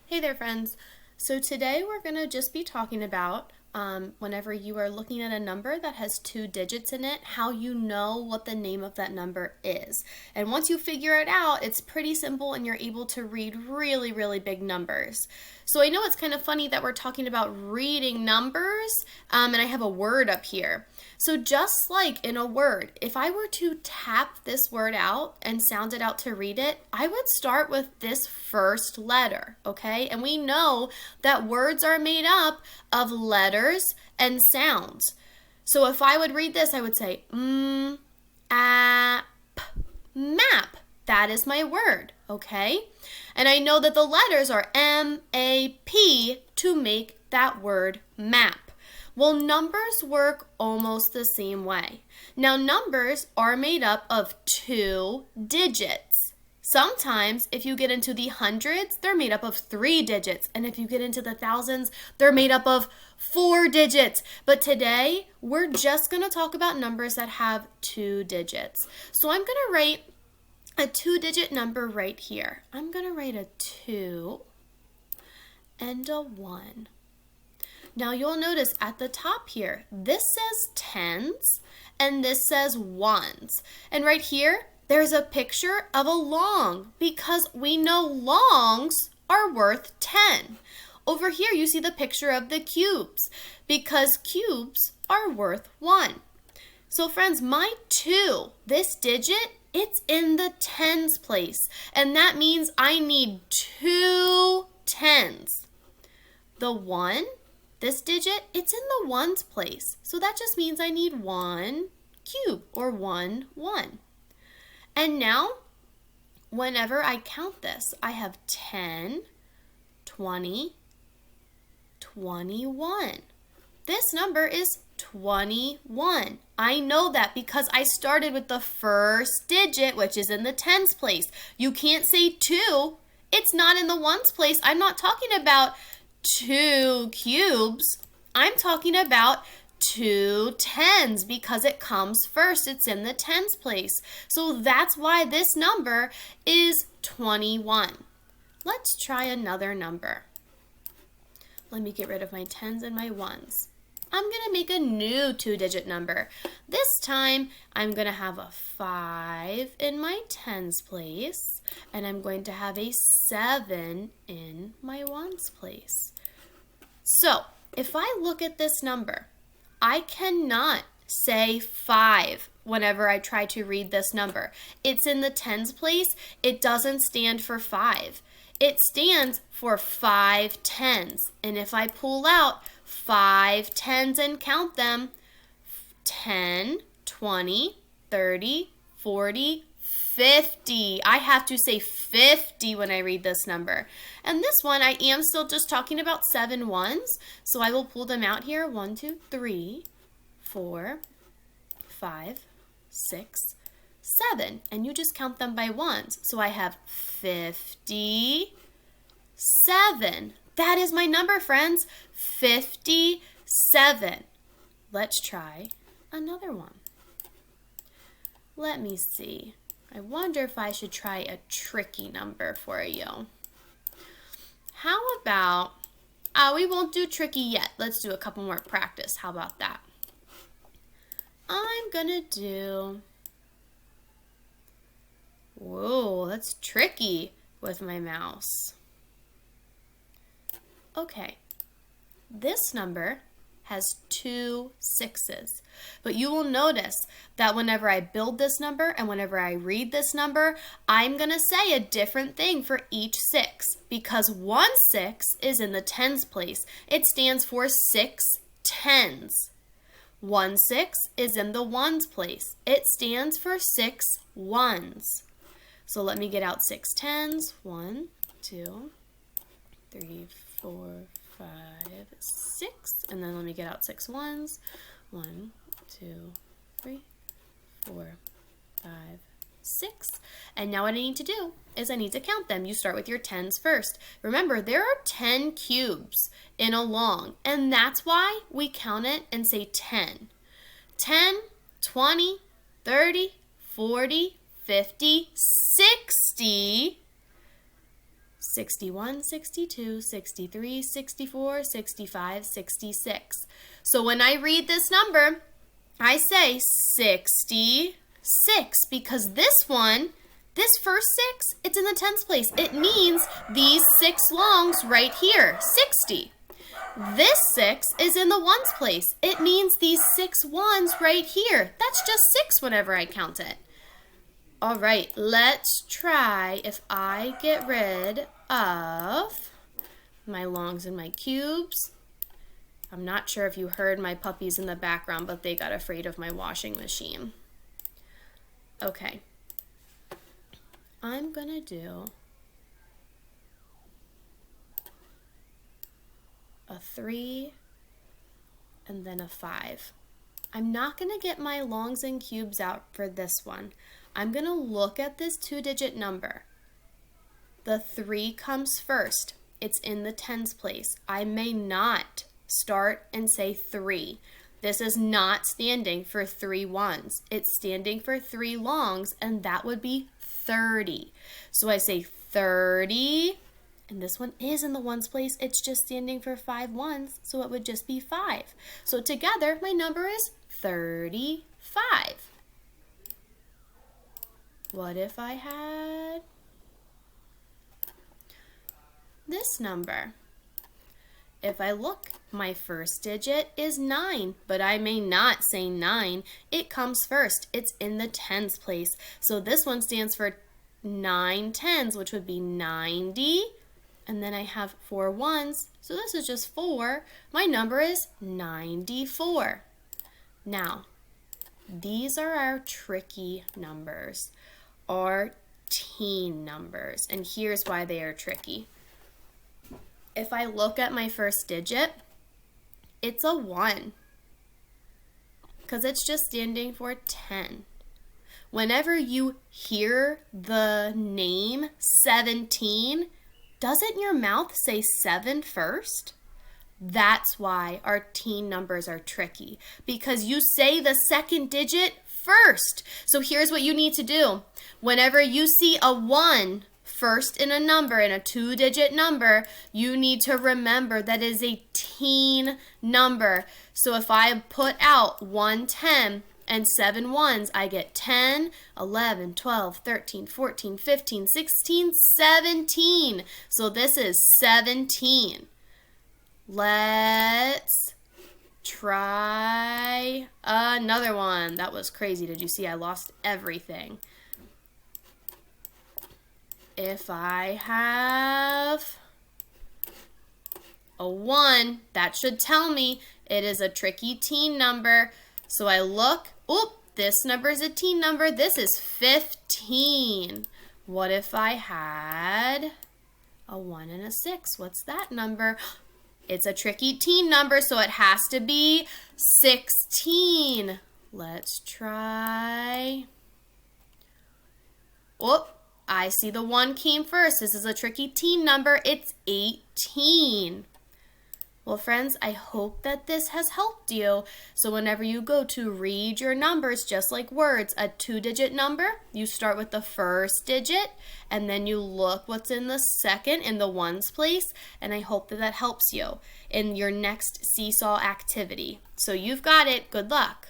Hey there, friends. So today we're going to just be talking about whenever you are looking at a number that has two digits in it, how you know what the name of that number is. And once you figure it out, it's pretty simple and you're able to read really, really big numbers. So I know it's kind of funny that we're talking about reading numbers, and I have a word up here. So just like in a word, if I were to tap this word out and sound it out to read it, I would start with this first letter, okay? And we know that words are made up of letters and sounds. So if I would read this, I would say, map. That is my word, okay? And I know that the letters are M-A-P to make that word map. Well, numbers work almost the same way. Now, numbers are made up of two digits. Sometimes, if you get into the hundreds, they're made up of three digits. And if you get into the thousands, they're made up of four digits. But today, we're just going to talk about numbers that have two digits. So I'm going to write a two-digit number right here. I'm going to write a 2 and a 1. Now you'll notice at the top here, this says tens and this says ones. And right here, there's a picture of a long because we know longs are worth 10. Over here, you see the picture of the cubes because cubes are worth 1. So friends, my 2, this digit, it's in the tens place. And that means I need two tens. The 1, this digit, it's in the ones place. So that just means I need one cube or 1, 1. And now, whenever I count this, I have 10, 20, 21. This number is 21. I know that because I started with the first digit, which is in the tens place. You can't say 2. It's not in the ones place. I'm not talking about 2 cubes. I'm talking about 2 tens because it comes first. It's in the tens place. So that's why this number is 21. Let's try another number. Let me get rid of my tens and my ones. I'm going to make a new two-digit number. This time, I'm going to have a 5 in my tens place, and I'm going to have a 7 in my ones place. So, if I look at this number, I cannot say 5 whenever I try to read this number. It's in the tens place. It doesn't stand for 5. It stands for 5 tens. And if I pull out 5 tens and count them, 10, 20, 30, 40, 50. I have to say 50 when I read this number. And this one, I am still just talking about 7 ones. So I will pull them out here. 1, 2, 3, 4, 5, 6, 7. And you just count them by ones. So I have 57. That is my number, friends. 57. Let's try another one. Let me see. I wonder if I should try a tricky number for you. How about, we won't do tricky yet. Let's do a couple more practice. How about that? I'm gonna do, whoa, that's tricky with my mouse. Okay, this number has 2 6s. But you will notice that whenever I build this number and whenever I read this number, I'm going to say a different thing for each 6 because 1 6 is in the tens place. It stands for 6 tens. 1 6 is in the ones place. It stands for 6 ones. So let me get out 6 tens. 1, 2, 3, 4, 5, 6, and then let me get out 6 ones. 1, 2, 3, 4, 5, 6. And now what I need to do is I need to count them. You start with your tens first. Remember, there are 10 cubes in a long, and that's why we count it and say 10. 10, 20, 30, 40, 50, 60, 61, 62, 63, 64, 65, 66. So when I read this number, I say 66 because this one, this first 6, it's in the tens place. It means these 6 longs right here, 60. This 6 is in the ones place. It means these 6 ones right here. That's just 6 whenever I count it. All right, let's try if I get rid of my longs and my cubes. I'm not sure if you heard my puppies in the background, but they got afraid of my washing machine. Okay. I'm gonna do a 3 and then a 5. I'm not gonna get my longs and cubes out for this one. I'm gonna look at this 2-digit number. The 3 comes first. It's in the tens place. I may not start and say 3. This is not standing for 3 ones. It's standing for 3 longs, and that would be 30. So I say 30, and this one is in the ones place. It's just standing for 5 ones, so it would just be 5. So together, my number is 35. What if I had this number? If I look, my first digit is 9, but I may not say 9. It comes first. It's in the tens place. So this one stands for 9 tens, which would be 90. And then I have 4 ones, so this is just 4. My number is 94. Now, these are our tricky numbers, our teen numbers, and here's why they are tricky. If I look at my first digit, it's a 1 because it's just standing for 10. Whenever you hear the name 17, doesn't your mouth say 7 first? That's why our teen numbers are tricky, because you say the second digit first. So here's what you need to do. Whenever you see a 1 first in a number, in a 2-digit number, you need to remember that is a teen number. So if I put out 110 and 7 ones, I get 10, 11, 12, 13, 14, 15, 16, 17. So this is 17. Let's try another one. That was crazy. Did you see I lost everything? If I have a 1, that should tell me it is a tricky teen number. So I look, oop, this number is a teen number. This is 15. What if I had a 1 and a 6? What's that number? It's a tricky teen number, so it has to be 16. Let's try. Oop. I see the 1 came first. This is a tricky teen number. It's 18. Well, friends, I hope that this has helped you. So whenever you go to read your numbers, just like words, a 2-digit number, you start with the first digit, and then you look what's in the second, in the ones place, and I hope that that helps you in your next seesaw activity. So you've got it. Good luck.